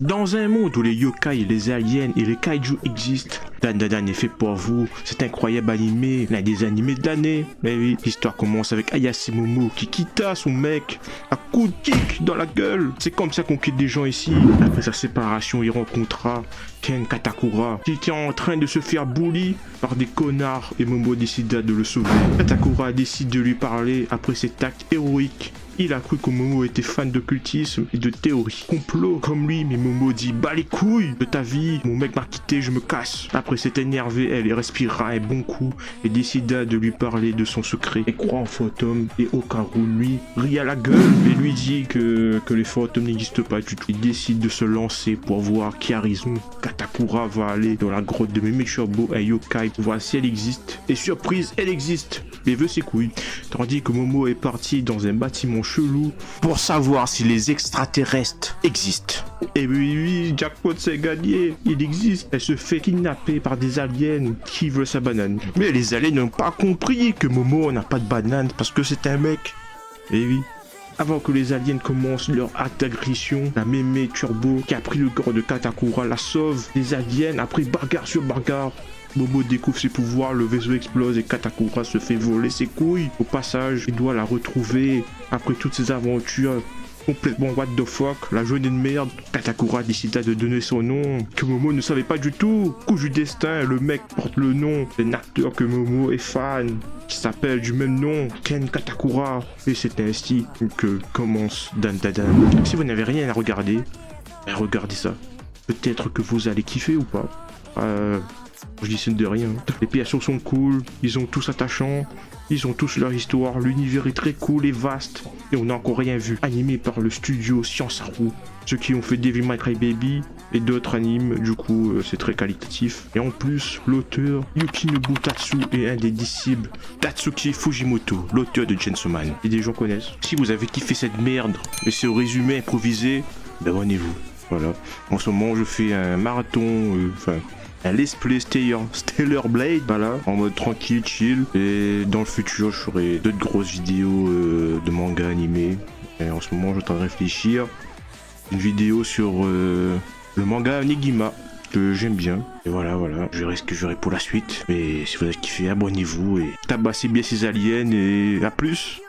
Dans un monde où les yokai, les aliens et les kaiju existent, Dan Dan Dan est fait pour vous, cet incroyable animé, l'un des animés de l'année. Mais oui, l'histoire commence avec Ayase Momo qui quitta son mec à coup de kick dans la gueule. C'est comme ça qu'on quitte des gens ici. Après sa séparation, il rencontra Ken Katakura qui était en train de se faire bully par des connards et Momo décida de le sauver. Katakura décide de lui parler après cet acte héroïque. Il a cru que Momo était fan d'occultisme et de théorie complot comme lui, mais Momo dit bah les couilles de ta vie, mon mec m'a quitté, je me casse. Après s'est énervé, elle respira un bon coup et décida de lui parler de son secret. Elle croit en fantôme et Okaru lui rit à la gueule et lui dit que les fantômes n'existent pas du tout. Il décide de se lancer pour voir qui a raison. Katakura va aller dans la grotte de Memeturbo, un yokai, pour voir si elle existe. Et surprise, elle existe. Et veut ses couilles. Tandis que Momo est parti dans un bâtiment chelou pour savoir si les extraterrestres existent. Et oui, jackpot c'est gagné, il existe. Elle se fait kidnapper par des aliens qui veulent sa banane. Mais les aliens n'ont pas compris que Momo n'a pas de banane parce que c'est un mec. Et oui. Avant que les aliens commencent leur acte d'agression, la mémé Turbo qui a pris le corps de Katakura la sauve. Les aliens, après bagarre sur bagarre, Momo découvre ses pouvoirs, le vaisseau explose et Katakura se fait voler ses couilles. Au passage, il doit la retrouver après toutes ces aventures complètement what the fuck, la journée de merde. Katakura décida de donner son nom, que Momo ne savait pas du tout. Coup du destin, le mec porte le nom d'un acteur que Momo est fan, qui s'appelle du même nom, Ken Katakura. Et c'est ainsi que commence Dan Dan Dan. Si vous n'avez rien à regarder, regardez ça. Peut-être que vous allez kiffer ou pas. Je dis c'est de rien. Les persos sont cool, ils sont tous attachants, ils ont tous leur histoire, l'univers est très cool et vaste, et on n'a encore rien vu. Animé par le studio Science Haru, ceux qui ont fait Devil May Cry Baby et d'autres animes, du coup c'est très qualitatif. Et en plus, l'auteur Yukinobu Tatsu est un des disciples Tatsuki Fujimoto, l'auteur de Chainsaw Man. Et des gens connaissent. Si vous avez kiffé cette merde, et ce résumé improvisé, abonnez-vous. Voilà. En ce moment, je fais un marathon, un Let's Play Stellar Blade, voilà, en mode tranquille, chill. Et dans le futur, je ferai d'autres grosses vidéos de manga animé. Et en ce moment, je suis en train de réfléchir. Une vidéo sur le manga Negima, que j'aime bien. Et voilà, je verrai ce que je ferai pour la suite. Mais si vous avez kiffé, abonnez-vous et tabassez bien ces aliens et à plus.